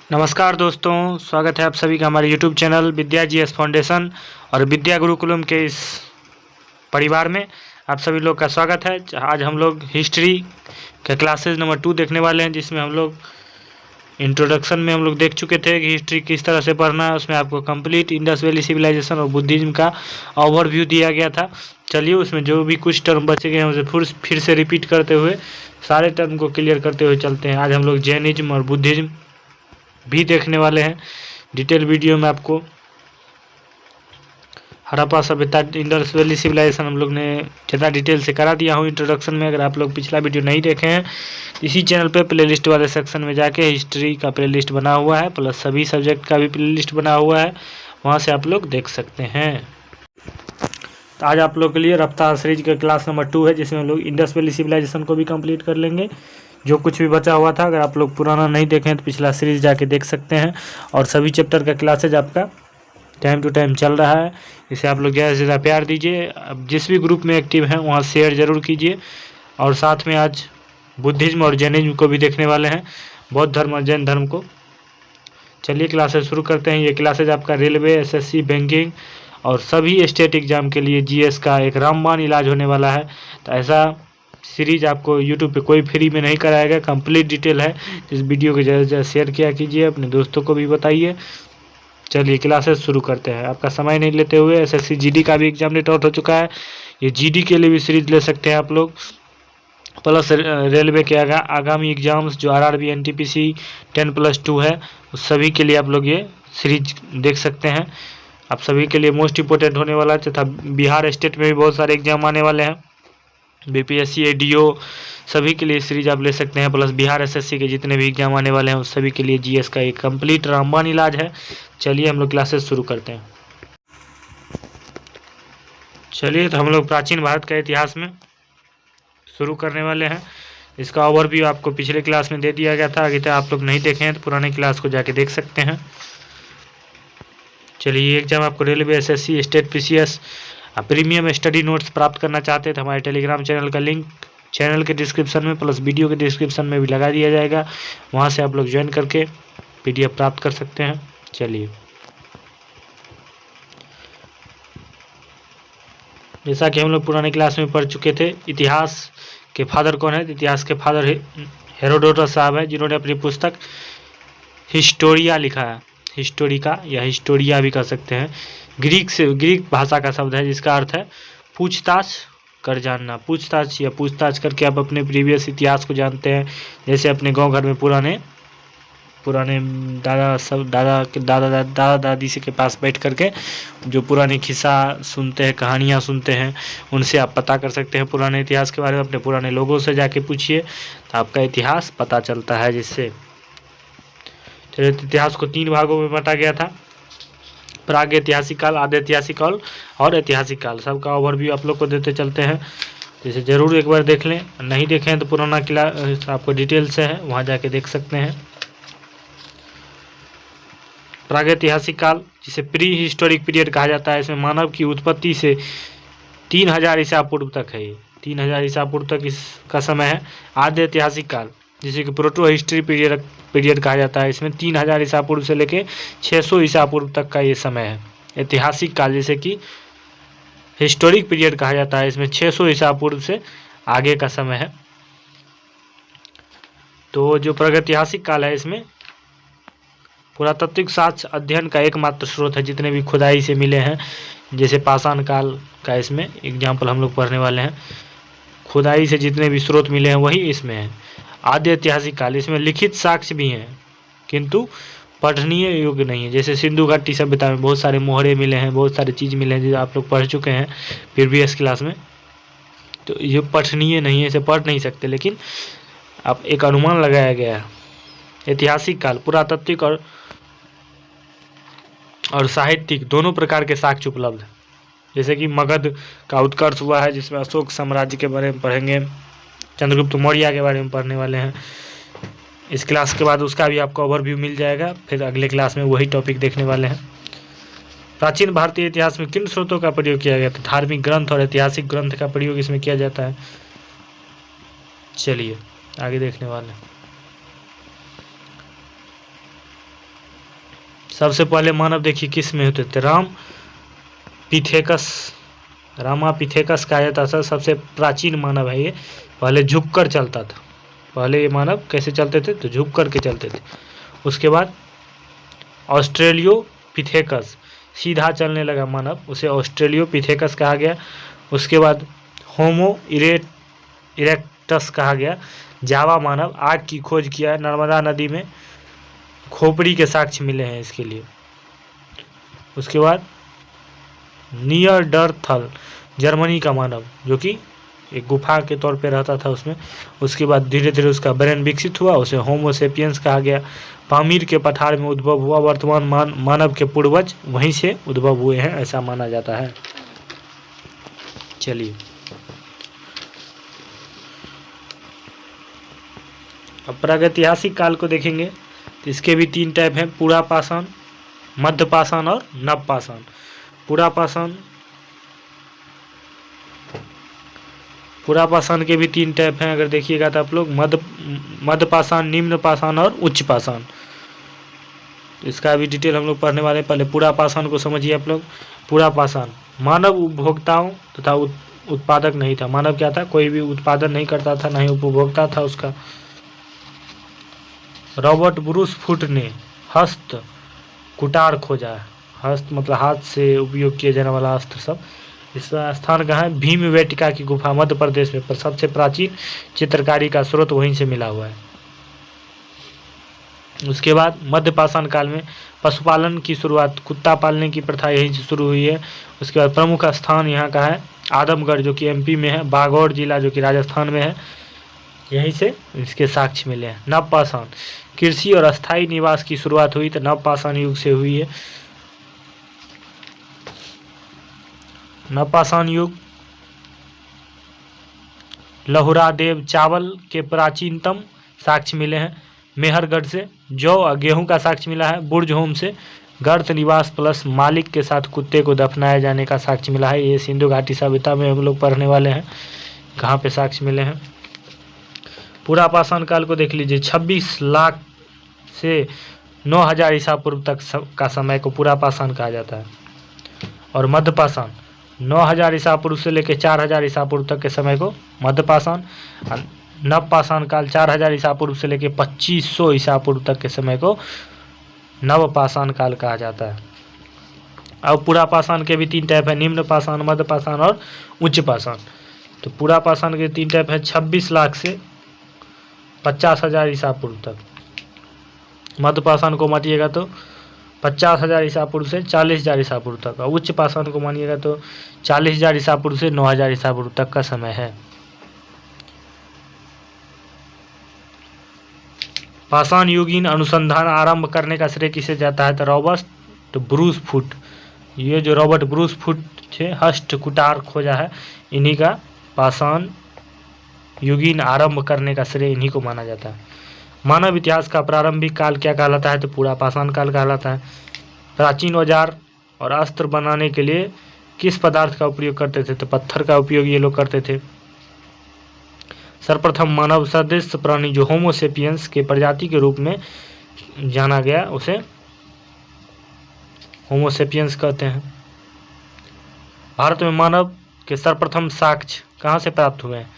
नमस्कार दोस्तों, स्वागत है आप सभी का हमारे YouTube चैनल विद्या जीएस फाउंडेशन और विद्या गुरुकुलम के इस परिवार में आप सभी लोग का स्वागत है। आज हम लोग हिस्ट्री के क्लासेस नंबर 2 देखने वाले हैं, जिसमें हम लोग इंट्रोडक्शन में हम लोग देख चुके थे कि हिस्ट्री किस तरह से पढ़ना है। उसमें आपको कंप्लीट इंडस वैली सिविलाइजेशन और बुद्धिज्म का ओवरव्यू दिया गया था। चलिए, उसमें जो भी कुछ टर्म बचे गए हैं उसे फिर से रिपीट करते हुए सारे टर्म को क्लियर करते हुए चलते हैं। आज हम लोग जैनिज्म और बुद्धिज्म भी देखने वाले हैं। डिटेल वीडियो में आपको हड़प्पा सभ्यता, इंडस वैली सिविलाइजेशन हम लोग ने ज़्यादा डिटेल से करा दिया हूँ इंट्रोडक्शन में। अगर आप लोग पिछला वीडियो नहीं देखे हैं, इसी चैनल पे प्लेलिस्ट वाले सेक्शन में जाके हिस्ट्री का प्लेलिस्ट बना हुआ है, प्लस सभी सब्जेक्ट का भी प्लेलिस्ट बना हुआ है, वहाँ से आप लोग देख सकते हैं। तो आज आप लोग के लिए रफ्तार सीरीज का क्लास नंबर 2 है, जिसमें हम लोग इंडस वैली सिविलाइजेशन को भी कंप्लीट कर लेंगे। जो कुछ भी बचा हुआ था, अगर आप लोग पुराना नहीं देखें तो पिछला सीरीज जाके देख सकते हैं। और सभी चैप्टर का क्लासेज आपका टाइम टू टाइम चल रहा है। इसे आप लोग ज़्यादा से ज़्यादा प्यार दीजिए। अब जिस भी ग्रुप में एक्टिव हैं वहाँ शेयर ज़रूर कीजिए। और साथ में आज बुद्धिज्म और जैनिज्म को भी देखने वाले हैं, बौद्ध धर्म और जैन धर्म को। चलिए क्लासेज शुरू करते हैं। ये क्लासेज आपका रेलवे, एसएससी, बैंकिंग और सभी स्टेट एग्जाम के लिए जीएस का एक रामबाण इलाज होने वाला है। तो ऐसा सीरीज आपको यूट्यूब पे कोई फ्री में नहीं कराएगा, कंप्लीट डिटेल है। इस वीडियो को ज़्यादा से ज़्यादा शेयर किया कीजिए, अपने दोस्तों को भी बताइए। चलिए क्लासेस शुरू करते हैं। आपका समय नहीं लेते हुए एसएससी जीडी का भी एग्जाम डेट आउट हो चुका है। ये जीडी के लिए भी सीरीज ले सकते हैं आप लोग, प्लस रेलवे के आगामी एग्जाम्स जो आरआरबी, एनटीपीसी 10+2 है, उस सभी के लिए आप लोग ये सीरीज देख सकते हैं। आप सभी के लिए मोस्ट इंपॉर्टेंट होने वाला है। तथा बिहार स्टेट में भी बहुत सारे एग्जाम आने वाले हैं, बीपीएससी, एडीओ, सभी के लिए सीरीज आप ले सकते हैं। प्लस बिहार एसएससी के जितने भी एग्जाम आने वाले हैं उस सभी के लिए जीएस का एक कंप्लीट रामबाण इलाज है। चलिए हम लोग क्लासेस शुरू करते हैं। चलिए, तो हम लोग प्राचीन भारत का इतिहास में शुरू करने वाले हैं। इसका ओवरव्यू आपको पिछले क्लास में दे दिया गया था। अगर आप लोग नहीं देखे हैं तो पुराने क्लास को जाके देख सकते हैं। चलिए, ये एग्जाम आपको railway, SSC, state, PCS premium study notes प्राप्त करना चाहते हैं तो हमारे टेलीग्राम चैनल का लिंक चैनल के डिस्क्रिप्शन में प्लस वीडियो के डिस्क्रिप्शन में भी लगा दिया जाएगा। वहाँ से आप लोग ज्वाइन करके पीडीएफ प्राप्त कर सकते हैं। चलिए, जैसा कि हम लोग पुराने क्लास में पढ़ चुके थे, इतिहास के फादर कौन है? इतिहास के फादर हेरोडोटस साहब है, जिन्होंने अपनी पुस्तक हिस्टोरिया लिखा है। हिस्टोरिका या हिस्टोरिया भी कह सकते हैं। ग्रीक भाषा का शब्द है, जिसका अर्थ है पूछताछ कर जानना। पूछताछ या पूछताछ करके आप अपने प्रीवियस इतिहास को जानते हैं। जैसे अपने गांव घर में पुराने दादा दादी से के पास बैठ करके जो पुराने किस्सा सुनते हैं, कहानियाँ सुनते हैं, उनसे आप पता कर सकते हैं पुराने इतिहास के बारे में। अपने पुराने लोगों से जाके पूछिए तो आपका इतिहास पता चलता है। जिससे इतिहास को 3 भागों में बांटा गया था: प्राग ऐतिहासिक काल, आद्य ऐतिहासिक काल और ऐतिहासिक काल। सबका ओवरव्यू आप लोग को देते चलते हैं, जैसे ज़रूर एक बार देख लें। नहीं देखें तो पुराना क्लास आपको डिटेल से है, वहाँ जाके देख सकते हैं। प्रागैतिहासिक काल, जिसे प्री हिस्टोरिक पीरियड कहा जाता है, इसमें मानव की उत्पत्ति से 3000 ईसा पूर्व तक है। ये 3000 ईसा पूर्व तक इसका समय है। आद्य ऐतिहासिक काल, जिसे कि प्रोटो हिस्ट्री पीरियड कहा जाता है, इसमें 3000 ईसा पूर्व से लेके 600 ईसा पूर्व तक का ये समय है। ऐतिहासिक काल, जिसे कि हिस्टोरिक पीरियड कहा जाता है, इसमें 600 ईसा पूर्व से आगे का समय है। तो जो प्रागैतिहासिक काल है, इसमें पुरातात्विक साक्ष्य अध्ययन का एकमात्र स्रोत है, जितने भी खुदाई से मिले हैं। जैसे पाषाण काल का इसमें एग्जाम्पल हम लोग पढ़ने वाले हैं। खुदाई से जितने भी स्रोत मिले हैं वही इसमें है। आद्य ऐतिहासिक काल, इसमें लिखित साक्ष्य भी हैं किंतु पठनीय योग्य नहीं है। जैसे सिंधु घाटी सभ्यता में बहुत सारे मोहरे मिले हैं, बहुत सारे चीज़ मिले हैं, जो आप लोग पढ़ चुके हैं प्रीवियस क्लास में। तो ये पठनीय नहीं है, इसे पढ़ नहीं सकते, लेकिन आप एक अनुमान लगाया गया है। ऐतिहासिक काल, पुरातात्विक और साहित्यिक दोनों प्रकार के साक्ष्य उपलब्ध हैं। जैसे कि मगध का उत्कर्ष हुआ है, जिसमें अशोक साम्राज्य के बारे में पढ़ेंगे, चंद्रगुप्त मौर्य के बारे में पढ़ने वाले हैं। इस क्लास के बाद उसका भी आपको ओवरव्यू मिल जाएगा। फिर अगले क्लास में वही टॉपिक देखने वाले हैं। प्राचीन भारतीय इतिहास में किन स्रोतों का प्रयोग किया गया था? धार्मिक ग्रंथ और ऐतिहासिक ग्रंथ का प्रयोग इसमें किया जाता है। चलिए आगे देखने वाले हैं। सबसे पहले मानव देखिए किस में होते थे, रामापिथेकस कहा जाता था, सबसे प्राचीन मानव है ये। पहले झुककर चलता था, पहले ये मानव कैसे चलते थे, तो झुक कर के चलते थे। उसके बाद ऑस्ट्रेलियोपिथेकस, सीधा चलने लगा मानव, उसे ऑस्ट्रेलियोपिथेकस कहा गया। उसके बाद होमो इरेक्टस कहा गया, जावा मानव, आग की खोज किया है, नर्मदा नदी में खोपड़ी के साक्ष्य मिले हैं इसके लिए। उसके बाद नियरडर्थल, जर्मनी का मानव, जो कि एक गुफा के तौर पे रहता था उसमें। उसके बाद धीरे धीरे उसका ब्रेन विकसित हुआ, उसे होमो सेपियंस कहा गया। पामीर के पठार में उद्भव हुआ, वर्तमान मानव के पूर्वज वहीं से उद्भव हुए हैं ऐसा माना जाता है। चलिए अब प्रागैतिहासिक काल को देखेंगे तो इसके भी 3 टाइप हैं, पुरापाषाण, मध्यपाषाण और नवपाषाण। पुरापाषाण के भी 3 टाइप हैं, अगर देखिएगा तो आप लोग मध्यपाषाण, निम्न पाषाण और उच्च पाषाण। इसका भी डिटेल हम लोग पढ़ने वाले हैं। पहले पुरापाषाण को समझिए आप लोग। पुरापाषाण मानव उपभोक्ताओं तथा उत्पादक नहीं था। मानव क्या था, कोई भी उत्पादन नहीं करता था, ना ही उपभोक्ता था उसका। रॉबर्ट ब्रूस फुट ने हस्त कुटार खोजा है। हस्त मतलब हाथ से उपयोग किए जाने वाला अस्त्र सब। इसका स्थान कहाँ है, भीमवेटिका की गुफा मध्य प्रदेश में। पर सबसे प्राचीन चित्रकारी का स्रोत वहीं से मिला हुआ है। उसके बाद मध्यपाषाण काल में पशुपालन की शुरुआत, कुत्ता पालने की प्रथा यहीं से शुरू हुई है। उसके बाद प्रमुख स्थान यहाँ का है आदमगढ़, जो कि एमपी में है, बागौर जिला जो कि राजस्थान में है, यहीं से इसके साक्ष्य मिले हैं। नवपाषाण, कृषि और अस्थायी निवास की शुरुआत हुई तो नवपाषाण युग से हुई है। नवपाषाण युग लहुरादेव चावल के प्राचीनतम साक्ष्य मिले हैं मेहरगढ़ से। जौ और गेहूं का साक्ष्य मिला है बुर्जहोम से। गर्त निवास प्लस मालिक के साथ कुत्ते को दफनाए जाने का साक्ष्य मिला है। ये सिंधु घाटी सभ्यता में हम लोग पढ़ने वाले हैं, कहाँ पे साक्ष्य मिले हैं। पुरापाषाण काल को देख लीजिए, 26 लाख से 9000 ईसा पूर्व तक का समय को पुरापाषाण कहा जाता है। और मध्यपाषाण 9000 ईसा पूर्व से लेकर 4000 ईसा पूर्व तक के समय को मध्यपाषाण। नवपाषाण काल 4000 ईसा पूर्व से लेकर 2500 ईसा पूर्व तक के समय को नवपाषाण काल कहा जाता है। अब पुरापाषाण के भी 3 टाइप है, निम्न पाषाण, मध्यपाषाण और उच्च पाषाण। तो पुरापाषाण के 3 टाइप है, 26 लाख से 50,000 ईसा पूर्व तक। मध्यपाषाण को मानिएगा तो 50,000 ईसा पूर्व से 40,000 ईसा पूर्व तक। और उच्च पाषाण को मानिएगा तो 40,000 ईसा पूर्व से 9,000 ईसा पूर्व तक का समय है। पाषाण युगीन अनुसंधान आरंभ करने का श्रेय किसे जाता है, तो रॉबर्ट ब्रूस फुट। ये जो रॉबर्ट ब्रूस फुट थे, हस्त कुटार खोजा है, इन्हीं का पाषाण युगीन आरंभ करने का श्रेय इन्हीं को माना जाता है। मानव इतिहास का प्रारंभिक काल क्या कहलाता है, तो पुरापाषाण काल कहलाता है। प्राचीन औजार और अस्त्र बनाने के लिए किस पदार्थ का उपयोग करते थे, तो पत्थर का उपयोग ये लोग करते थे। सर्वप्रथम मानव सदृश प्राणी जो होमो सेपियंस के प्रजाति के रूप में जाना गया, उसे होमो सेपियंस कहते हैं। भारत में मानव के सर्वप्रथम साक्ष्य कहाँ से प्राप्त हुए हैं,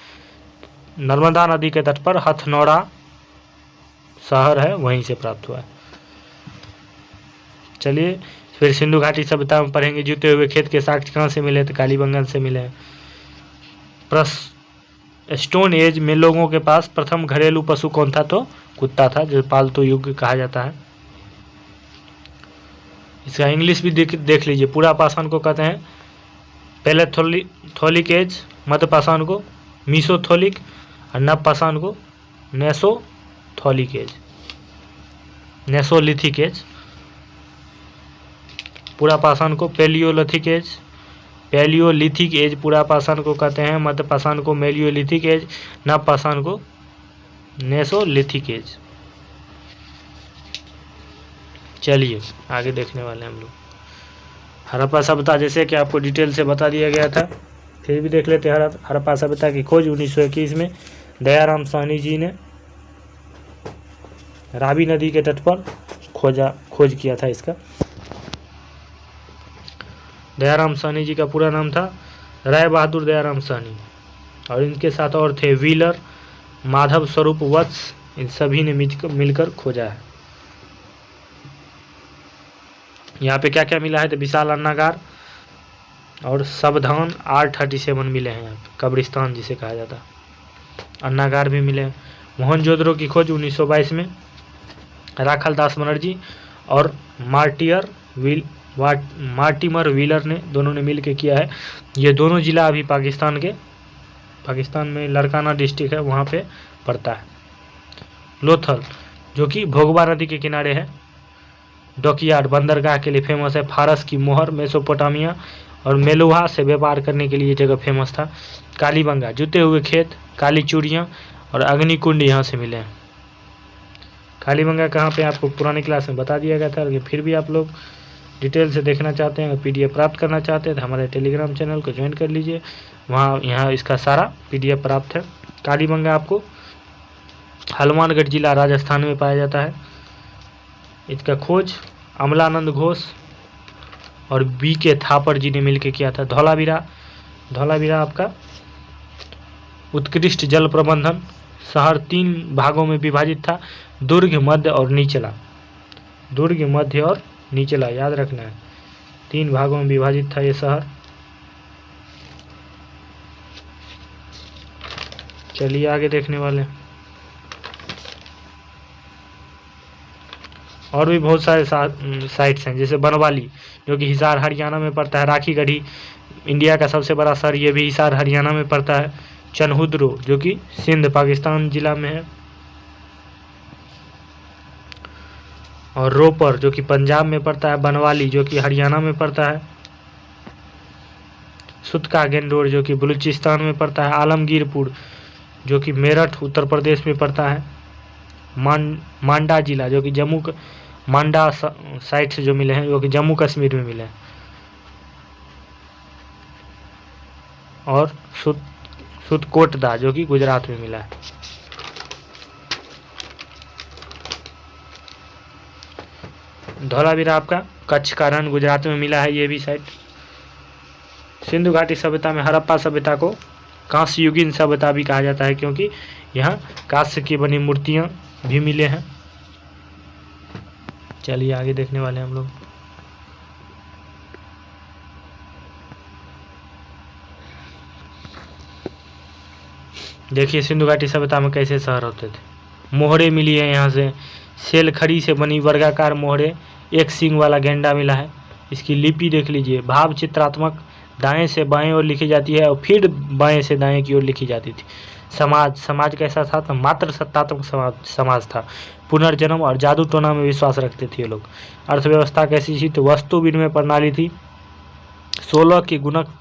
नर्मदा नदी के तट पर हथनौरा शहर है, वहीं से प्राप्त हुआ है। चलिए फिर सिंधु घाटी सभ्यता में पढ़ेंगे, जूते हुए खेत के साक्ष्य कहाँ से मिले, तो कालीबंगन से मिले हैं। स्टोन एज में लोगों के पास प्रथम घरेलू पशु कौन था, तो कुत्ता था, जो पालतू युग कहा जाता है। इसका इंग्लिश भी देख लीजिए। पुरापाषाण को कहते हैं पैलेथोलिक एज, मध्यपाषाण को मीसोथोलिक और नवपाषाण को नेसोलिथिक एज। पुरापाषाण को पैलियोलिथिक एज पुरापाषाण को कहते हैं, मध्यपाषाण को मेलियोलिथिक एज, नवपाषाण को नेसोलिथिक एज। चलिए आगे देखने वाले हैं हम लोग हड़प्पा सभ्यता, जैसे कि आपको डिटेल से बता दिया गया था, फिर भी देख लेते हैं। हड़प्पा सभ्यता की खोज 1921 में दयाराम साहनी जी ने रावी नदी के तट पर खोज किया था इसका। दयाराम साहनी जी का पूरा नाम था राय बहादुर दयाराम साहनी, और इनके साथ और थे व्हीलर, माधव स्वरूप वत्स, इन सभी ने मिलकर खोजा है। यहाँ पे क्या क्या मिला है तो विशाल अन्नागार और सावधान R37 मिले हैं यहाँ पे, कब्रिस्तान जिसे कहा जाता है। अन्नागार भी मिले हैं। मोहनजोदड़ो की खोज 1922 में राखल दास बनर्जी और मार्टिमर व्हीलर ने दोनों ने मिल के किया है। ये दोनों जिला अभी पाकिस्तान में लड़काना डिस्ट्रिक्ट है, वहाँ पे पड़ता है। लोथल जो कि भोगवा नदी के किनारे है। डॉकयार्ड बंदरगाह के लिए फेमस है। फारस की मोहर मेसोपोटामिया और मेलुहा से व्यापार करने के लिए ये जगह फेमस था। कालीबंगा जुते हुए खेत, काली चूड़ियाँ और अग्निकुंड यहाँ से मिले हैं। कालीबंगा कहाँ पे आपको पुरानी क्लास में बता दिया गया था, लेकिन फिर भी आप लोग डिटेल से देखना चाहते हैं, PDF प्राप्त करना चाहते हैं तो हमारे टेलीग्राम चैनल को ज्वाइन कर लीजिए, वहाँ यहाँ इसका सारा PDF प्राप्त है। कालीबंगा आपको हनुमानगढ़ जिला राजस्थान में पाया जाता है। इसका खोज अमलानंद घोष और BK थापर जी ने मिलकर किया था। धौलावीरा आपका उत्कृष्ट जल प्रबंधन शहर 3 भागों में विभाजित था, दुर्ग, मध्य और निचला याद रखना है। 3 भागों में विभाजित था ये शहर। चलिए आगे देखने वाले हैं। और भी बहुत सारे साइट्स हैं, जैसे बनवाली जो कि हिसार हरियाणा में पड़ता है। राखीगढ़ी इंडिया का सबसे बड़ा शहर, ये भी हिसार हरियाणा में पड़ता है। चनहुद्रो जो कि सिंध पाकिस्तान जिला में है। और रोपर जो कि पंजाब में पड़ता है। बनवाली जो कि हरियाणा में पड़ता है। सुतका गेंडोर जो कि बलूचिस्तान में पड़ता है। आलमगीरपुर जो कि मेरठ उत्तर प्रदेश में पड़ता है। मांडा जिला जो कि मांडा साइट से जो मिले हैं, जो कि जम्मू कश्मीर में मिले हैं। और सुतकोटदा जो कि गुजरात में मिला है। धौलावीरा आपका कच्छ का रण गुजरात में मिला है, ये भी साइट। सिंधु घाटी सभ्यता में हड़प्पा सभ्यता को कांस्य युगीन सभ्यता भी कहा जाता है, क्योंकि यहाँ कांस्य की बनी मूर्तियाँ भी मिले हैं। चलिए आगे देखने वाले हैं हम लोग। देखिए सिंधु घाटी सभ्यता में कैसे शहर होते थे। मोहरे मिली है यहाँ से, सेल खड़ी से बनी वर्गाकार मोहरे, एक सींग वाला गेंडा मिला है। इसकी लिपि देख लीजिए, भाव चित्रात्मक, दाएं से बाएं ओर लिखी जाती है और फिर बाएं से दाएं की ओर लिखी जाती थी। समाज कैसा था तो मात्र सत्तात्मक समाज था। पुनर्जन्म और जादू टोना में विश्वास रखते थे ये लोग। अर्थव्यवस्था कैसी थी तो वस्तु विनिमय प्रणाली थी। 16 के गुणक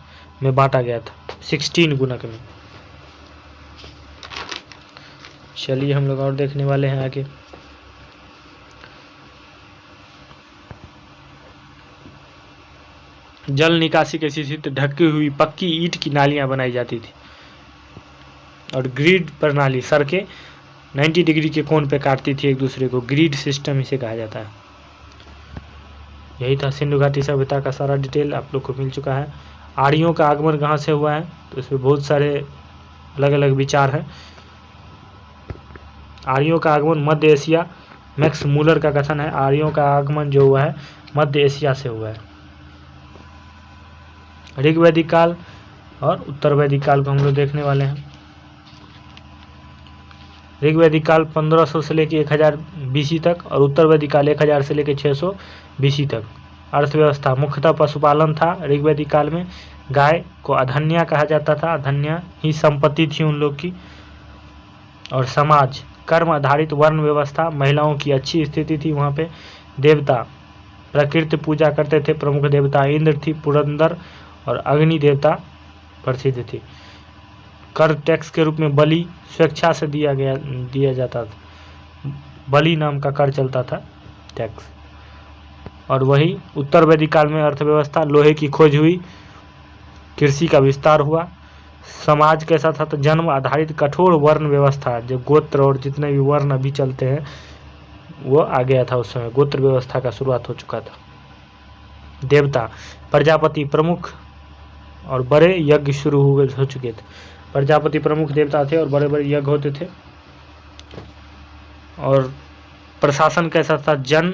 में बांटा गया था, 16 गुणक में। चलिए हम लोग और देखने वाले हैं आगे। जल निकासी कैसी थी तो ढकी हुई पक्की ईंट की नालियां बनाई जाती थी। और ग्रिड प्रणाली, सड़कें 90 डिग्री के कोण पे काटती थी एक दूसरे को, ग्रिड सिस्टम इसे कहा जाता है। यही था सिंधु घाटी सभ्यता का सारा डिटेल आप लोग को मिल चुका है। आर्यों का आगमन कहाँ से हुआ है तो इसमें बहुत सारे अलग अलग विचार हैं। आर्यों का आगमन मध्य एशिया, मैक्स मूलर का कथन है आर्यों का आगमन जो हुआ है मध्य एशिया से हुआ है। ऋग्वैदिक काल और उत्तर वैदिक काल को हम लोग देखने वाले हैं। ऋग्वैदिक काल 1500 से लेकर 1000 BC तक और उत्तर वैदिक काल 1000 से लेकर 600 BC तक। अर्थव्यवस्था मुख्यतः पशुपालन था। ऋग्वैदिक काल में गाय को अधन्या कहा जाता था, अधन्या ही संपत्ति थी उन लोग की। और समाज कर्म आधारित वर्ण व्यवस्था, महिलाओं की अच्छी स्थिति थी वहाँ पे। देवता प्रकृति पूजा करते थे, प्रमुख देवता इंद्र थी, पुरंदर और अग्नि देवता प्रसिद्ध थी। कर टैक्स के रूप में बलि स्वेच्छा से दिया जाता था, बलि नाम का कर चलता था टैक्स। और वही उत्तर वैदिक काल में अर्थव्यवस्था, लोहे की खोज हुई, कृषि का विस्तार हुआ। समाज कैसा था तो जन्म आधारित कठोर वर्ण व्यवस्था, जो गोत्र और जितने भी वर्ण अभी चलते हैं वो आ गया था, उस समय गोत्र व्यवस्था का शुरुआत हो चुका था। देवता, प्रजापति प्रमुख और बड़े यज्ञ शुरू हो चुके थे। प्रजापति प्रमुख देवता थे और बड़े बड़े यज्ञ होते थे। और प्रशासन कैसा था, जन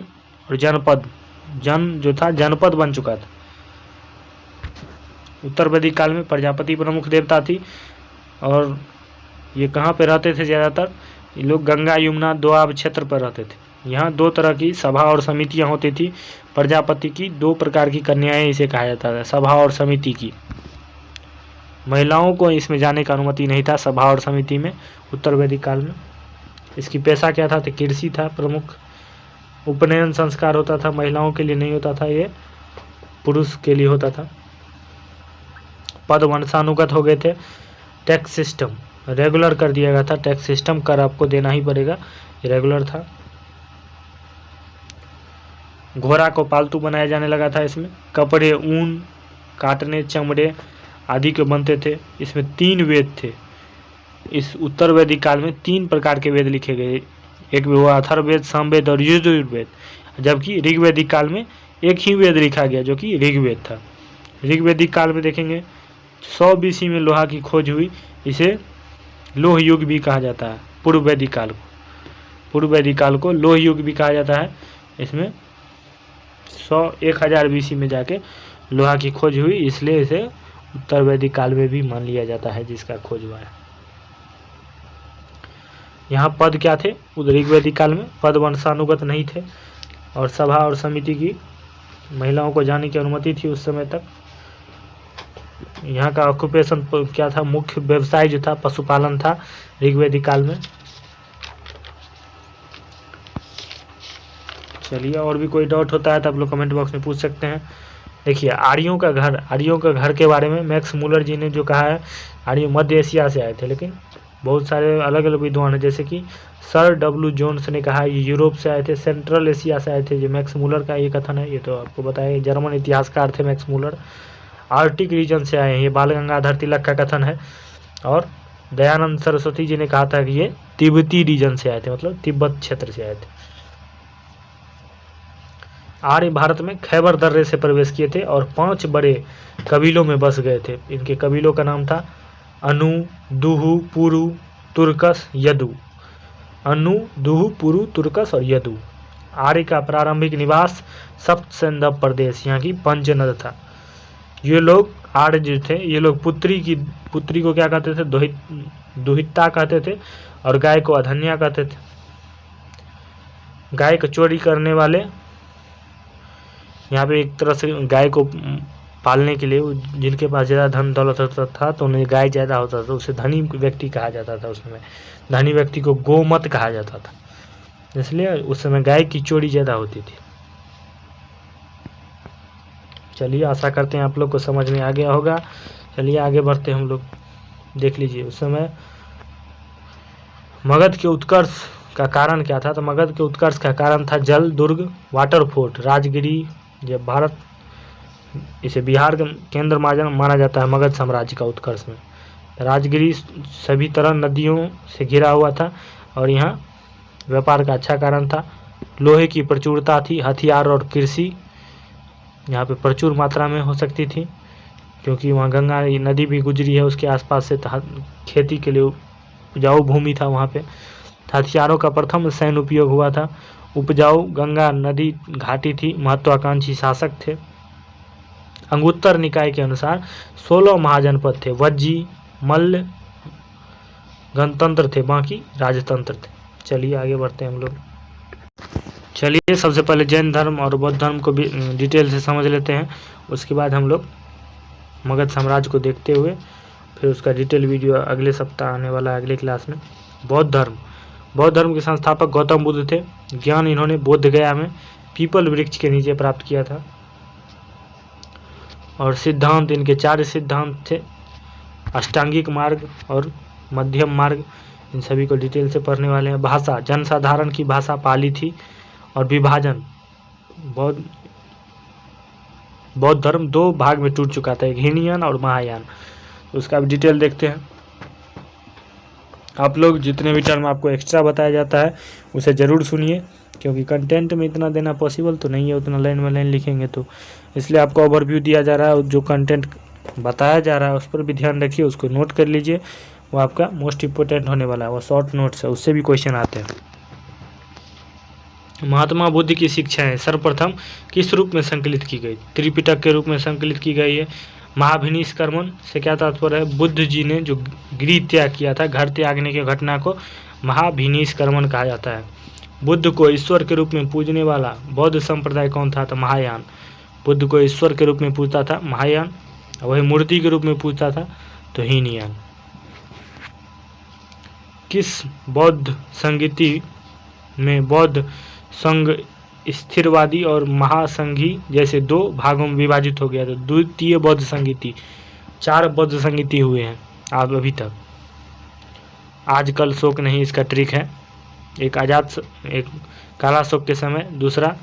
और जनपद, जन जो था जनपद बन चुका था। उत्तर वैदिक काल में प्रजापति प्रमुख देवता थी और ये कहाँ पे रहते थे ज़्यादातर, ये लोग गंगा यमुना दोआब क्षेत्र पर रहते थे। यहाँ दो तरह की सभा और समितियाँ होती थी। प्रजापति की दो प्रकार की कन्याएं इसे कहा जाता था, सभा और समिति की। महिलाओं को इसमें जाने का अनुमति नहीं था सभा और समिति में उत्तर वैदिक काल में। इसकी पेशा क्या था, तो कृषि था प्रमुख। उपनयन संस्कार होता था, महिलाओं के लिए नहीं होता था, ये पुरुष के लिए होता था। पद वंशानुगत हो गए थे। टैक्स सिस्टम रेगुलर कर दिया गया था, टैक्स सिस्टम कर आपको देना ही पड़ेगा, रेगुलर था। घोड़ा को पालतू बनाया जाने लगा था इसमें। कपड़े ऊन काटने, चमड़े आदि के बनते थे। इसमें 3 वेद थे। इस उत्तर वैदिक काल में 3 प्रकार के वेद लिखे गए, एक वो अथर्ववेद, सामवेद और यजुर्वेद। जबकि ऋग्वैदिक काल में एक ही वेद लिखा गया जो कि ऋग्वेद था। ऋग्वैदिक काल में देखेंगे 100 BC में लोहा की खोज हुई, इसे लोह युग भी कहा जाता है। पूर्व वैदिक काल को लोह युग भी कहा जाता है। इसमें 1000 BC में जाके लोहा की खोज हुई, इसलिए इसे उत्तर वैदिक काल में भी मान लिया जाता है जिसका खोज हुआ है। यहाँ पद क्या थे, ऋग्वैदिक काल में पद वंशानुगत नहीं थे और सभा और समिति की महिलाओं को जाने की अनुमति थी उस समय तक। यहाँ का ऑक्यूपेशन क्या था, मुख्य व्यवसाय जो था पशुपालन था ऋग्वैदिक काल में। चलिए, और भी कोई डाउट होता है तो आप लोग कमेंट बॉक्स में पूछ सकते हैं। देखिए, आर्यों का घर के बारे में मैक्स मूलर जी ने जो कहा है, आर्य मध्य एशिया से आए थे, लेकिन बहुत सारे अलग अलग विद्वान हैं, जैसे कि सर W जोन्स ने कहा ये यूरोप से आए थे, सेंट्रल एशिया से आए थे। जो मैक्स मूलर का ये कथन है, ये तो आपको बताया, जर्मन इतिहासकार थे मैक्स मूलर। आर्टिक रीजन से आए हैं, ये बाल गंगाधर तिलक का कथन है। और दयानंद सरस्वती जी ने कहा था कि ये तिब्बती रीजन से आए थे, मतलब तिब्बत क्षेत्र से आए थे। आर्य भारत में खैबर दर्रे से प्रवेश किए थे और 5 बड़े कबीलों में बस गए थे। इनके कबीलों का नाम था अनु, दुहु, पुरु, तुर्कस, यदु। अनु, दुहु, पुरु, तुर्कस और यदु। आर्य का प्रारंभिक निवास सप्त सिंधव प्रदेश, यहाँ की पंचनद था। ये लोग आर्य जो थे, ये लोग पुत्री को क्या कहते थे, दुहिता कहते थे, और गाय को अधन्या कहते थे। गाय को चोरी करने वाले, यहाँ पे एक तरह से गाय को पालने के लिए जिनके पास ज़्यादा धन दौलत होता था तो उन्हें गाय ज़्यादा होता था, उसे धनी व्यक्ति कहा जाता था। उस समय धनी व्यक्ति को गोमत कहा जाता था, इसलिए उस समय गाय की चोरी ज़्यादा होती थी। चलिए, आशा करते हैं आप लोग को समझ में आ गया होगा। चलिए आगे बढ़ते हैं हम लोग। देख लीजिए, उस समय मगध के उत्कर्ष का कारण क्या था, तो मगध के उत्कर्ष का कारण था जल दुर्ग, वाटर फोर्ट, राजगिरी। जब भारत, इसे बिहार का केंद्र माना जाता है मगध साम्राज्य का उत्कर्ष में। राजगिरी सभी तरह नदियों से घिरा हुआ था और यहाँ व्यापार का अच्छा कारण था। लोहे की प्रचुरता थी, हथियार और कृषि यहाँ पे प्रचुर मात्रा में हो सकती थी, क्योंकि वहाँ गंगा नदी भी गुजरी है उसके आसपास से, खेती के लिए उपजाऊ भूमि था वहाँ पे। हथियारों का प्रथम सैन्य उपयोग हुआ था। उपजाऊ गंगा नदी घाटी थी, महत्वाकांक्षी शासक थे। अंगुत्तर निकाय के अनुसार 16 महाजनपद थे, वज्जी, मल्ल गणतंत्र थे, बाकी राजतंत्र थे। चलिए आगे बढ़ते हैं हम लोग। चलिए, सबसे पहले जैन धर्म और बौद्ध धर्म को भी डिटेल से समझ लेते हैं, उसके बाद हम लोग मगध साम्राज्य को देखते हुए फिर उसका डिटेल वीडियो अगले सप्ताह आने वाला है, अगले क्लास में। बौद्ध धर्म के संस्थापक गौतम बुद्ध थे। ज्ञान इन्होंने बोध गया में पीपल वृक्ष के नीचे प्राप्त किया था। और सिद्धांत, इनके 4 सिद्धांत थे, अष्टांगिक मार्ग और मध्यम मार्ग। इन सभी को डिटेल से पढ़ने वाले हैं। भाषा, जनसाधारण की भाषा पाली थी। और विभाजन, बौद्ध धर्म 2 भाग में टूट चुका था, एक हीनयान और महायान। उसका भी डिटेल देखते हैं। आप लोग जितने भी टर्म आपको एक्स्ट्रा बताया जाता है उसे ज़रूर सुनिए, क्योंकि कंटेंट में इतना देना पॉसिबल तो नहीं है, उतना लाइन बाय लाइन लिखेंगे तो, इसलिए आपको ओवरव्यू दिया जा रहा है, जो कंटेंट बताया जा रहा है उस पर भी ध्यान रखिए, उसको नोट कर लीजिए, वो आपका मोस्ट इम्पोर्टेंट होने वाला है। वो शॉर्ट नोट्स है, उससे भी क्वेश्चन आते हैं। महात्मा बुद्ध की शिक्षाएं सर्वप्रथम किस रूप में संकलित की गई? त्रिपिटक के रूप में संकलित की गई है। महाभिनिष्क्रमण से क्या तात्पर्य है? बुद्ध जी ने जो गृह त्याग किया था, घर त्यागने की घटना को महाभिनिष्क्रमण कहा जाता है। बुद्ध को ईश्वर के रूप में पूजने वाला बौद्ध संप्रदाय कौन था? तो महायान। बुद्ध को ईश्वर के रूप में पूजता था महायान, वही मूर्ति के रूप में पूजता था तो हीनयान। किस बौद्ध संगीति में बौद्ध संघ स्थिरवादी और महासंघी जैसे दो भागों में विभाजित हो गया? तो द्वितीय बौद्ध संगीति। 4 बौद्ध संगीति हुए हैं आप अभी तक। आजकल शोक नहीं, इसका ट्रिक है। एक काला शोक के समय, दूसरा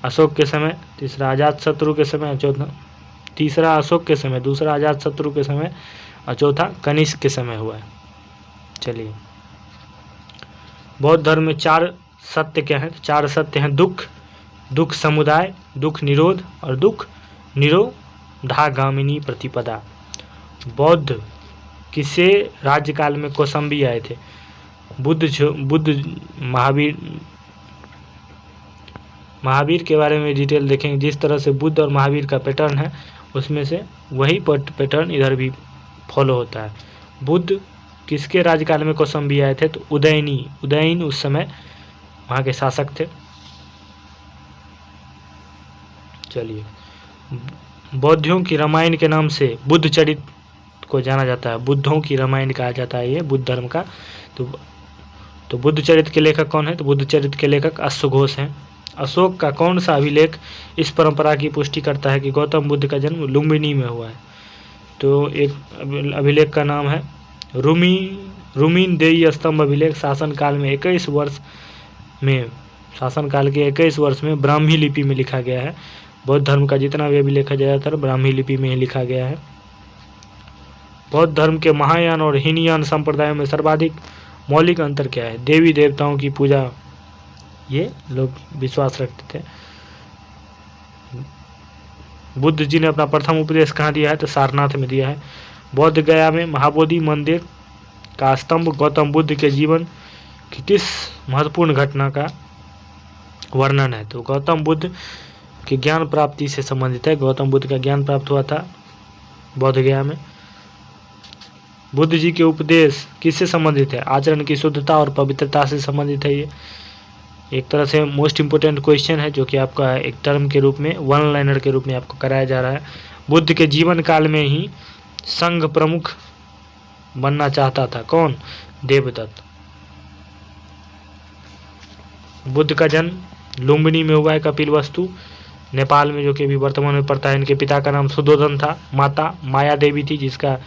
अशोक के समय, तीसरा अजात शत्रु के समय, तीसरा अशोक के समय, दूसरा अजात शत्रु के समय और चौथा कनिष्क के समय हुआ है। चलिए, बौद्ध धर्म में 4 सत्य क्या है? 4 सत्य हैं। दुख समुदाय, दुख निरोध और दुख निरोधागामिनी प्रतिपदा। बौद्ध किसे राज्यकाल में कौसंबी आए थे? बुद्ध महावीर के बारे में डिटेल देखेंगे। जिस तरह से बुद्ध और महावीर का पैटर्न है, उसमें से वही पैटर्न इधर भी फॉलो होता है। बुद्ध किसके राज्यकाल में कौसंबी आए थे? तो उदयन उस समय वहाँ के शासक थे। चलिए, बौद्धों की रामायण के नाम से बुद्ध चरित को जाना जाता है। बुद्धों की रामायण कहा जाता है ये बुद्ध धर्म का। तो बुद्ध चरित के लेखक कौन है? तो बुद्ध चरित के लेखक अश्वघोष हैं। अशोक का कौन सा अभिलेख इस परंपरा की पुष्टि करता है कि गौतम बुद्ध का जन्म लुम्बिनी में हुआ है? तो एक अभिलेख का नाम है रूमीन देई स्तंभ अभिलेख। शासनकाल के 21 वर्ष में ब्राह्मी लिपि में लिखा गया है। बौद्ध धर्म का जितना भी अभिलेख है ज़्यादातर ब्राह्मी लिपि में ही लिखा गया है। बौद्ध धर्म के महायान और हीनयान संप्रदायों में सर्वाधिक मौलिक अंतर क्या है? देवी देवताओं की पूजा ये लोग विश्वास रखते थे। बुद्ध जी ने अपना प्रथम उपदेश कहाँ दिया है? तो सारनाथ में दिया है। बौद्ध गया में महाबोधि मंदिर का स्तंभ गौतम बुद्ध के जीवन की किस महत्वपूर्ण घटना का वर्णन है? तो गौतम बुद्ध की ज्ञान प्राप्ति से संबंधित है। गौतम बुद्ध का ज्ञान प्राप्त हुआ था बौद्ध गया में। बुद्ध जी के उपदेश किससे संबंधित है? आचरण की शुद्धता और पवित्रता से संबंधित है। ये एक तरह से मोस्ट इम्पोर्टेंट क्वेश्चन है, जो कि आपका एक टर्म के रूप में, वन लाइनर के रूप में आपको कराया जा रहा है। बुद्ध के जीवन काल में ही संघ प्रमुख बनना चाहता था कौन? देवदत्त। बुद्ध का जन्म लुम्बिनी में हुआ है, कपिलवस्तु नेपाल में, जो कि अभी वर्तमान में पड़ता है। इनके पिता का नाम सुधोधन था, माता माया देवी थी, जिसका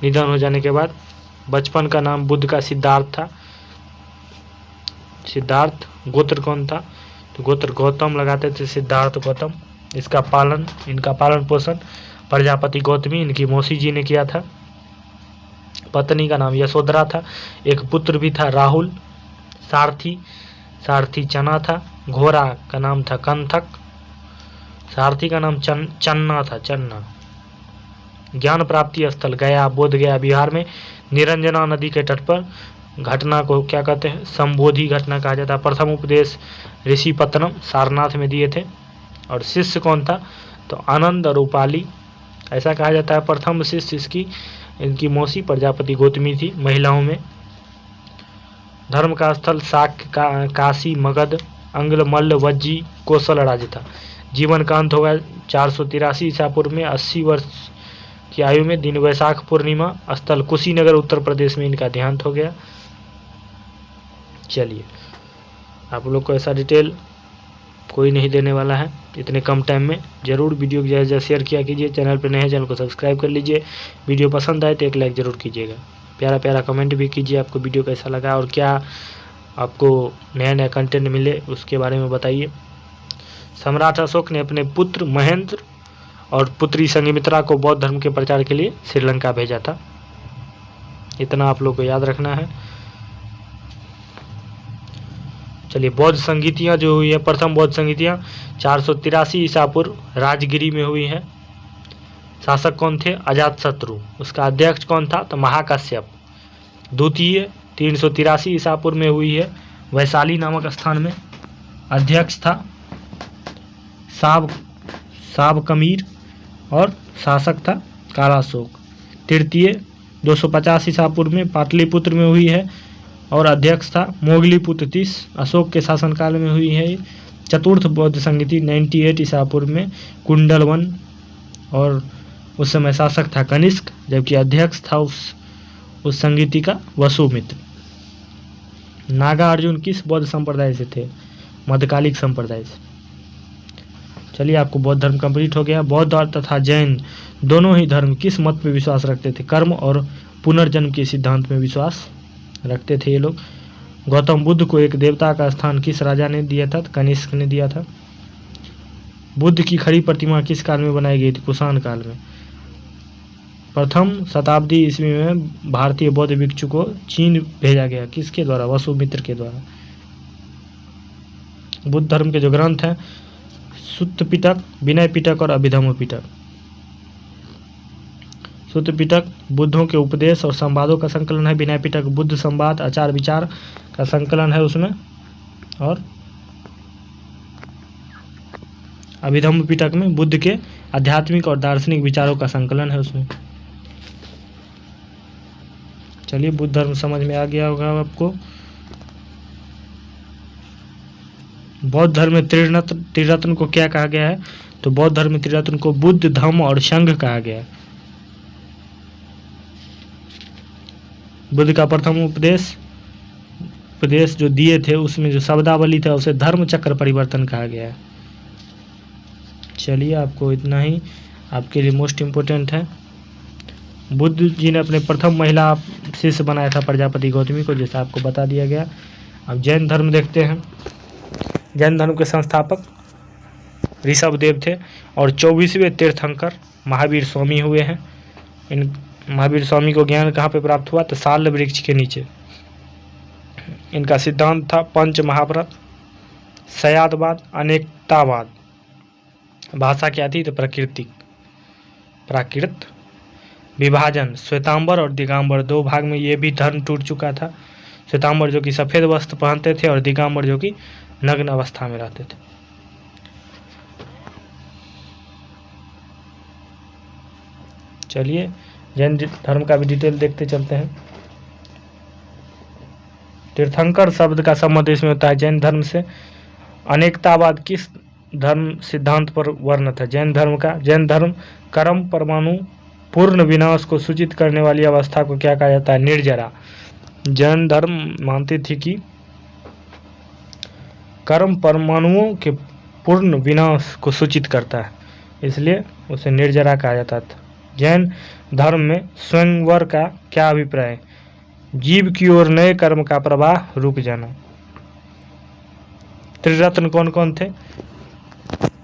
निधन हो जाने के बाद बचपन का नाम बुद्ध का सिद्धार्थ था। सिद्धार्थ गोत्र कौन था? तो गोत्र गौतम लगाते थे, सिद्धार्थ गौतम। इनका पालन पोषण प्रजापति गौतमी, इनकी मौसी जी ने किया था। पत्नी का नाम यशोधरा था। एक पुत्र भी था राहुल। सारथी चना था। घोड़ा का नाम था कंथक। सारथी का नाम चन्ना था, चन्ना। ज्ञान प्राप्ति स्थल गया, बोध गया बिहार में, निरंजना नदी के तट पर घटना को क्या कहते हैं? संबोधि घटना कहा जाता है। प्रथम उपदेश ऋषिपत्तनम सारनाथ में दिए थे। और शिष्य कौन था? तो आनंद और उपाली ऐसा कहा जाता है। प्रथम शिष्य इनकी मौसी प्रजापति गौतमी थी, महिलाओं में। धर्म का स्थल शाक्य काशी मगध अंग्ल मल्ल वज्जी कौशल राज्य था। जीवन का अंत होगा 483 ईसा पूर्व में। 80 वर्ष की आयु में दिन वैशाख पूर्णिमा, स्थल कुशीनगर उत्तर प्रदेश में इनका देहांत हो गया। चलिए, आप लोग को ऐसा डिटेल कोई नहीं देने वाला है इतने कम टाइम में। ज़रूर वीडियो को ज़्यादा शेयर किया कीजिए। चैनल पर नए हैं, चैनल को सब्सक्राइब कर लीजिए। वीडियो पसंद आए तो एक लाइक ज़रूर कीजिएगा। प्यारा प्यारा कमेंट भी कीजिए, आपको वीडियो कैसा लगा और क्या आपको नया नया कंटेंट मिले उसके बारे में बताइए। सम्राट अशोक ने अपने पुत्र महेंद्र और पुत्री संघमित्रा को बौद्ध धर्म के प्रचार के लिए श्रीलंका भेजा था। इतना आप लोग को याद रखना है। चलिए, बौद्ध संगीतियाँ जो हुई है, प्रथम बौद्ध संगीतियाँ 483 ईसा पूर्व राजगिरी में हुई है। शासक कौन थे? अजातशत्रु। उसका अध्यक्ष कौन था? तो महाकाश्यप। द्वितीय 383 ईसा पूर्व में हुई है, वैशाली नामक स्थान में। अध्यक्ष था साबकमीर और शासक था कालाशोक। तृतीय 250 ईसा पूर्व में पाटलिपुत्र में हुई है और अध्यक्ष था मोगलीपुत्र तीस, अशोक के शासनकाल में हुई है। चतुर्थ बौद्ध संगीति 98 ईसा पूर्व में कुंडलवन और उस समय शासक था कनिष्क, जबकि अध्यक्ष था उस संगीति का वसुमित्र। नागा अर्जुन किस बौद्ध संप्रदाय से थे? मध्यकालिक संप्रदाय से। चलिए, आपको बौद्ध धर्म कंप्लीट हो गया। बौद्ध और तथा जैन दोनों ही धर्म किस मत में विश्वास रखते थे? कर्म और पुनर्जन्म के सिद्धांत में विश्वास रखते थे ये लोग। गौतम बुद्ध को एक देवता का स्थान किस राजा ने दिया था? कनिष्क ने दिया था। बुद्ध की खड़ी प्रतिमा किस काल में बनाई गई थी? कुषाण काल में। प्रथम शताब्दी ईस्वी में भारतीय बौद्ध भिक्षु को चीन भेजा गया, किसके द्वारा? वसुमित्र के द्वारा। बुद्ध धर्म के जो ग्रंथ हैं, सुत्त पिटक, विनय पिटक और अभिधम्म पिटक। सुत्त पिटक बुद्धों के उपदेश और संवादों का संकलन है। विनय पिटक बुद्ध संवाद, आचार विचार का संकलन है उसमें। और अभिधम्म पिटक में बुद्ध के आध्यात्मिक और दार्शनिक विचारों का संकलन है उसमें। चलिए, बुद्ध धर्म समझ में आ गया होगा आपको। बौद्ध धर्म में त्रिरत्न को क्या कहा गया है? तो बौद्ध धर्म में त्रिरत्न को बुद्ध, धम्म और संघ कहा गया है। बुद्ध का प्रथम उपदेश जो दिए थे उसमें जो शब्दावली था उसे धर्म चक्र परिवर्तन कहा गया है। चलिए, आपको इतना ही आपके लिए मोस्ट इम्पोर्टेंट है। बुद्ध जी ने अपने प्रथम महिला शिष्य बनाया था प्रजापति गौतमी को, जैसा आपको बता दिया गया। अब जैन धर्म देखते हैं। जैन धर्म के संस्थापक ऋषभदेव थे और 24वें तीर्थंकर महावीर स्वामी हुए हैं। इन महावीर स्वामी को ज्ञान कहाँ पे प्राप्त हुआ? तो साल वृक्ष के नीचे। इनका सिद्धांत था पंच महाव्रत, सयादवाद, अनेकतावाद। भाषा क्या थी? तो प्राकृत। विभाजन, श्वेतांबर और दिगंबर दो भाग में ये भी धर्म टूट चुका था। श्वेतांबर जो कि सफ़ेद वस्त्र पहनते थे और दिगंबर जो कि नग्न अवस्था में रहते थे। चलिए, जैन धर्म का भी डिटेल देखते चलते हैं। तीर्थंकर शब्द का संबंध इसमें होता है जैन धर्म से। अनेकतावाद किस धर्म सिद्धांत पर वर्णित है? जैन धर्म का। जैन धर्म कर्म परमाणु पूर्ण विनाश को सूचित करने वाली अवस्था को क्या कहा जाता है? निर्जरा। जैन धर्म मानती थी कि कर्म परमाणुओं के पूर्ण विनाश को सूचित करता है, इसलिए उसे निर्जरा कहा जाता था। जैन धर्म में स्वयंवर का क्या अभिप्राय है? जीव की ओर नए कर्म का प्रवाह रुक जाना। त्रिरत्न कौन कौन थे?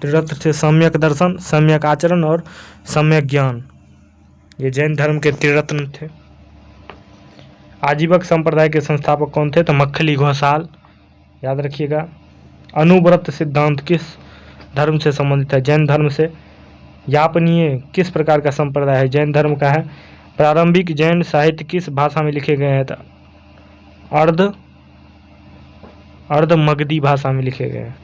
त्रिरत्न थे सम्यक दर्शन, सम्यक आचरण और सम्यक ज्ञान। ये जैन धर्म के त्रिरत्न थे। आजीवक संप्रदाय के संस्थापक कौन थे? तो मक्खली घोषाल, याद रखिएगा। अनुव्रत सिद्धांत किस धर्म से संबंधित है? जैन धर्म से। यापनीय किस प्रकार का संप्रदाय है? जैन धर्म का है। प्रारंभिक जैन साहित्य किस भाषा में लिखे गए हैं? तो अर्ध मगधी भाषा में लिखे गए हैं।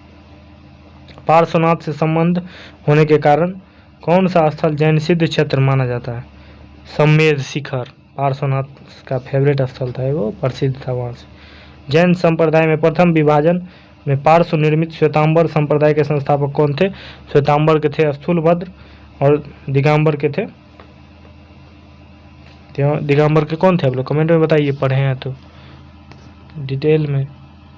पार्श्वनाथ से संबंध होने के कारण कौन सा स्थल जैन सिद्ध क्षेत्र माना जाता है? सम्मेद शिखर, पार्श्वनाथ का फेवरेट स्थल था, वो प्रसिद्ध था वहाँ से। जैन संप्रदाय में प्रथम विभाजन में पार्श्व निर्मित श्वेतांबर संप्रदाय के संस्थापक कौन थे? श्वेतांबर के थे स्थूलभद्र और दिगंबर के थे दिगंबर के कौन थे? आप लोग कमेंट में बताइए, पढ़े हैं तो डिटेल में।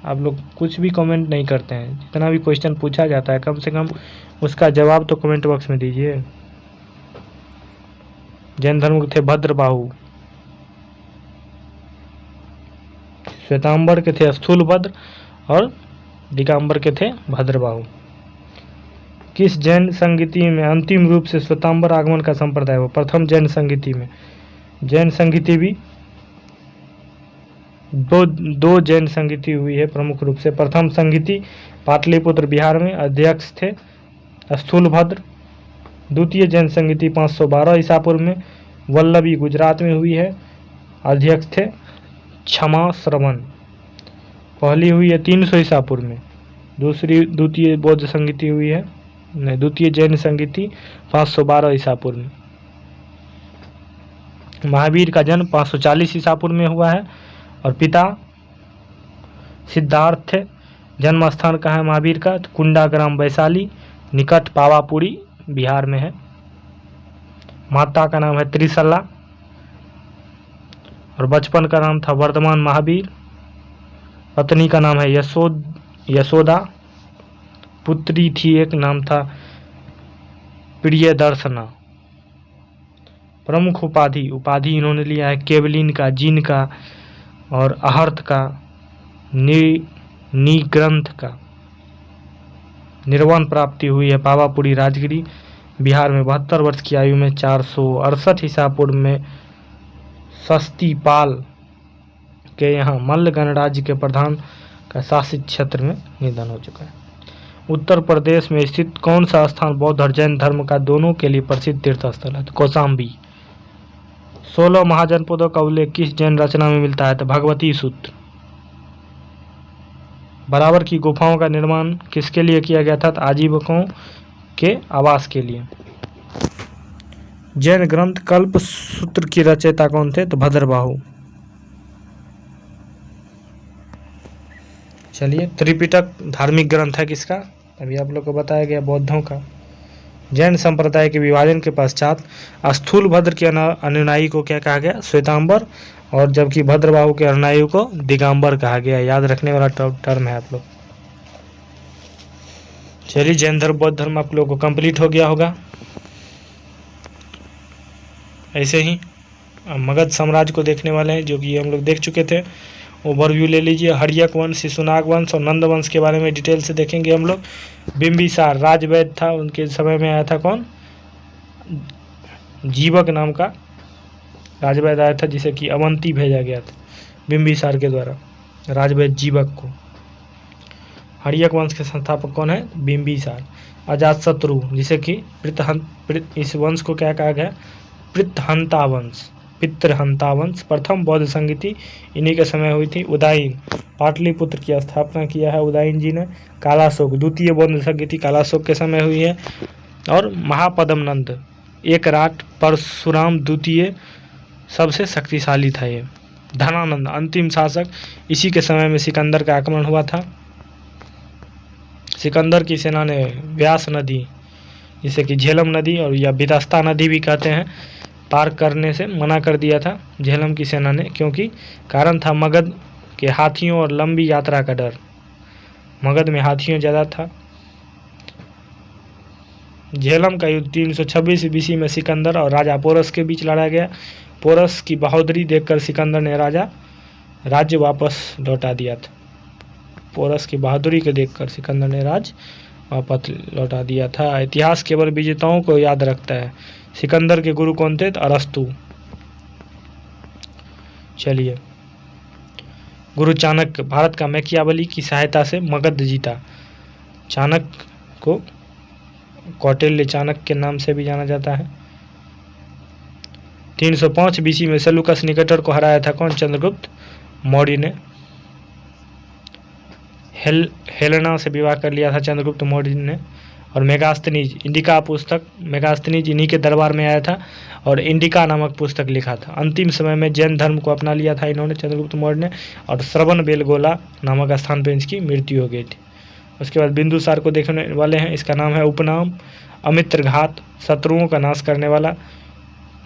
आप लोग कुछ भी कमेंट नहीं करते हैं। जितना भी क्वेश्चन पूछा जाता है कम से कम उसका जवाब तो कमेंट बॉक्स में दीजिए। जैन धर्म के थे भद्रबाहु, श्वेतांबर के थे स्थूलभद्र और दिगंबर के थे भद्रबाहु। किस जैन संगीति में अंतिम रूप से श्वेतांबर आगमन का संप्रदाय हो? प्रथम जैन संगीति में। जैन संगीति भी दो जैन संगीति हुई है प्रमुख रूप से। प्रथम संगीति पाटलिपुत्र बिहार में, अध्यक्ष थे स्थूलभद्र। द्वितीय जैन संगीति 512 ईसा पूर्व में वल्लभी गुजरात में हुई है, अध्यक्ष थे क्षमा श्रवण। पहली हुई है 300 ईसा पूर्व में। द्वितीय बौद्ध संगीति हुई है, द्वितीय जैन संगीति 512 ईसा पूर्व में। महावीर का जन्म 540 ईसा पूर्व में हुआ है और पिता सिद्धार्थ थे। जन्म स्थान कहाँ है महावीर का? तो कुंडा ग्राम वैशाली निकट पावापुरी बिहार में है। माता का नाम है त्रिशला और बचपन का नाम था वर्धमान महावीर। पत्नी का नाम है यशोदा। पुत्री थी एक, नाम था प्रियदर्शना। प्रमुख उपाधि इन्होंने लिया है केवलिन का, जीन का और अहर्थ का, निग्रंथ का। निर्वाण प्राप्ति हुई है पावापुरी राजगिरी बिहार में 72 वर्ष की आयु में। 468 ईसा पूर्व में सस्तीपाल के यहाँ मल्ल गणराज्य के प्रधान का शासित क्षेत्र में निधन हो चुका है। उत्तर प्रदेश में स्थित कौन सा स्थान बौद्ध और जैन धर्म का दोनों के लिए प्रसिद्ध तीर्थ स्थल है? तो कौशाम्बी। 16 महाजनपदों का उल्लेख किस जैन रचना में मिलता है? तो भगवती सूत्र। बराबर की गुफाओं का निर्माण किसके लिए किया गया था? तो आजीवकों के आवास के लिए। जैन ग्रंथ कल्प सूत्र की रचयिता कौन थे? तो भद्रबाहु। चलिए, त्रिपिटक धार्मिक ग्रंथ है किसका? अभी आप लोग को बताया गया, बौद्धों का। जैन संप्रदाय के विभाजन के पश्चात स्थूलभद्र के अनुयायी को क्या कहा गया? श्वेतांबर। और जबकि भद्रबाहु के अनुयायी को दिगंबर कहा गया। याद रखने वाला टर्म है आप लोग। चलिए, जैन धर्म बौद्ध धर्म आप लोगों को कंप्लीट हो गया होगा। ऐसे ही मगध साम्राज्य को देखने वाले हैं, जो कि हम लोग देख चुके थे। ओवरव्यू ले लीजिए। हर्यक वंश, शिशुनाग वंश और नंद वंश के बारे में डिटेल से देखेंगे हम लोग। बिंबिसार राजवैद्य था, उनके समय में आया था कौन? जीवक नाम का राजवैद्य आया था, जिसे कि अवंती भेजा गया था बिंबिसार के द्वारा, राजवैद्य जीवक को। हर्यक वंश के संस्थापक कौन है? बिंबिसार। अजातशत्रु, जिसे कि इस वंश को क्या कहा गया? पितृहंता वंश। प्रथम बौद्ध संगीति इन्हीं के समय हुई थी। उदायन, पाटलिपुत्र की स्थापना किया है उदायन जी ने। कालाशोक, द्वितीय बौद्ध संगीति कालाशोक के समय हुई है। और महापद्म नंद, एक राट परशुराम द्वितीय सबसे शक्तिशाली था ये। धनानंद, अंतिम शासक, इसी के समय में सिकंदर का आक्रमण हुआ था। सिकंदर की सेना ने व्यास नदी, जिसे कि झेलम नदी और या बिदस्ता नदी भी कहते हैं, पार करने से मना कर दिया था झेलम की सेना ने, क्योंकि कारण था मगध के हाथियों और लंबी यात्रा का डर। मगध में हाथियों ज़्यादा था। झेलम का युद्ध 326 BC में सिकंदर और राजा पोरस के बीच लड़ा गया। पोरस की बहादुरी देखकर सिकंदर ने राज्य वापस लौटा दिया था। पोरस की बहादुरी को देखकर सिकंदर ने राज्य वापस लौटा दिया था। इतिहास केवल विजेताओं को याद रखता है। सिकंदर के गुरु कौन थे? तो अरस्तु। चलिए, गुरु चाणक्य, भारत का मैकियावली की सहायता से मगध जीता। चाणक्य को कौटिल्य चाणक्य के नाम से भी जाना जाता है। 305 BC में सेलुकस निकेटर को हराया था कौन? चंद्रगुप्त मौर्य ने। हेलेना से विवाह कर लिया था चंद्रगुप्त मौर्य ने। और मेगास्थनीज, इंडिका पुस्तक, मेगास्थनीज इन्हीं के दरबार में आया था और इंडिका नामक पुस्तक लिखा था। अंतिम समय में जैन धर्म को अपना लिया था इन्होंने, चंद्रगुप्त मौर्य ने। और श्रवण बेलगोला नामक स्थान पर इनकी मृत्यु हो गई थी। उसके बाद बिंदुसार को देखने वाले हैं। इसका नाम है उपनाम अमित्रघात, शत्रुओं का नाश करने वाला।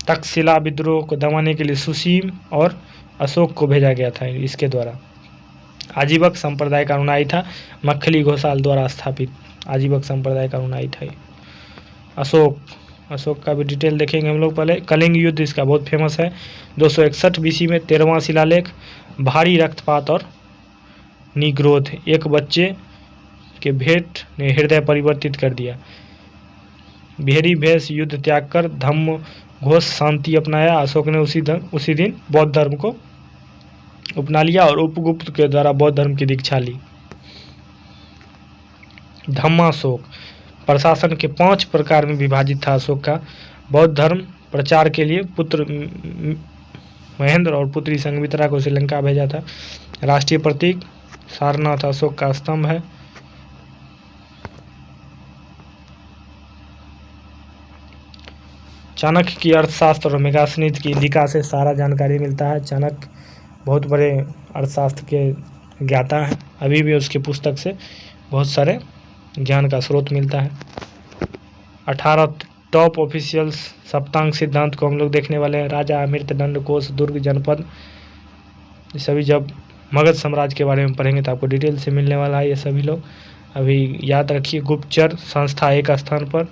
तक्षशिला विद्रोह को दबाने के लिए सुसीम और अशोक को भेजा गया था इसके द्वारा। आजीवक संप्रदाय का अनुयायी था, मक्खली घोषाल द्वारा स्थापित आजीवक संप्रदाय का अनुयायी था। अशोक का भी डिटेल देखेंगे हम लोग। पहले कलिंग युद्ध इसका बहुत फेमस है। 261 BC में 13वां शिलालेख। भारी रक्तपात और निग्रोध, एक बच्चे के भेंट ने हृदय परिवर्तित कर दिया। बिहरी भेष युद्ध त्याग कर धम्म घोष शांति अपनाया। अशोक ने उसी दिन बौद्ध धर्म को अपना लिया और उपगुप्त के द्वारा बौद्ध धर्म की दीक्षा ली। धम्माशोक प्रशासन के 5 प्रकार में विभाजित था अशोक का। बौद्ध धर्म प्रचार के लिए पुत्र महेंद्र और पुत्री संघमित्रा को श्रीलंका भेजा था। राष्ट्रीय प्रतीक सारनाथ अशोक का स्तंभ है। चाणक्य की अर्थशास्त्र और मेगास्थनीज की इंडिका से सारा जानकारी मिलता है। चाणक्य बहुत बड़े अर्थशास्त्र के ज्ञाता हैं। अभी भी उसकी पुस्तक से बहुत सारे ज्ञान का स्रोत मिलता है। 18 टॉप ऑफिशियल्स सप्तांग सिद्धांत को हम लोग देखने वाले हैं। राजा, अमृतदंड, कोष, दुर्ग, जनपद, ये सभी जब मगध साम्राज्य के बारे में पढ़ेंगे तो आपको डिटेल से मिलने वाला है। ये सभी लोग अभी याद रखिए। गुप्तचर संस्था एक स्थान पर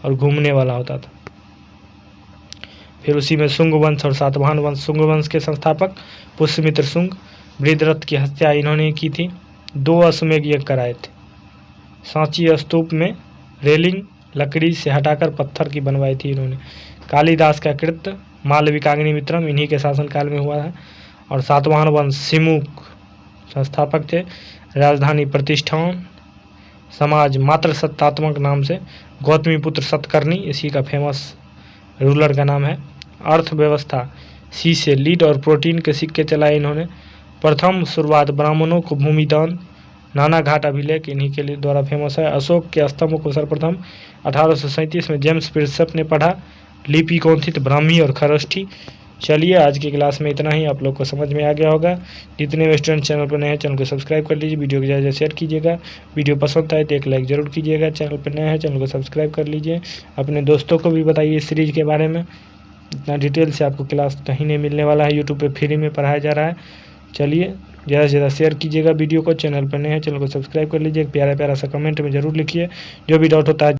और घूमने वाला होता था। फिर उसी में शुंग वंश और सातवाहन वंश। शुंग वंश के संस्थापक पुष्यमित्र शुंग, बृहद्रथ की हत्या इन्होंने की थी। 2 अश्वमेध यज्ञ कराए थे। सांची स्तूप में रेलिंग लकड़ी से हटाकर पत्थर की बनवाई थी इन्होंने। कालिदास का कृत्य मालविकाग्निमित्रम इन्हीं के शासनकाल में हुआ है। और सातवाहन वंश सिमुक संस्थापक थे। राजधानी प्रतिष्ठान समाज मात्र सत्तात्मक नाम से गौतमीपुत्र सतकर्णी इसी का फेमस रूलर का नाम है। अर्थव्यवस्था सी से लीड और प्रोटीन के सिक्के चलाए इन्होंने। प्रथम शुरुआत ब्राह्मणों को भूमिदान, नाना घाट अभिलेख इन्हीं के लिए द्वारा फेमस है। अशोक के स्तंभ को सर्वप्रथम 1837 में जेम्स प्रिंसेप ने पढ़ा। लिपि कौन थी? तो ब्राह्मी और खरष्ठी। चलिए आज की क्लास में इतना ही। आप लोग को समझ में आ गया होगा। जितने भी स्टूडेंट चैनल पर नए हैं चैनल को सब्सक्राइब कर लीजिए। वीडियो को ज़्यादा शेयर कीजिएगा। वीडियो पसंद आए तो एक लाइक ज़रूर कीजिएगा। चैनल पर नए हैं चैनल को सब्सक्राइब कर लीजिए। अपने दोस्तों को भी बताइए इस सीरीज़ के बारे में। इतना डिटेल से आपको क्लास कहीं नहीं मिलने वाला है। यूट्यूब पर फ्री में पढ़ाया जा रहा है। चलिए ज़्यादा से ज़्यादा शेयर कीजिएगा वीडियो को। चैनल पर नए हैं चैनल को सब्सक्राइब कर लीजिए। प्यारा प्यारा सा कमेंट में ज़रूर लिखिए। जो भी डाउट होता है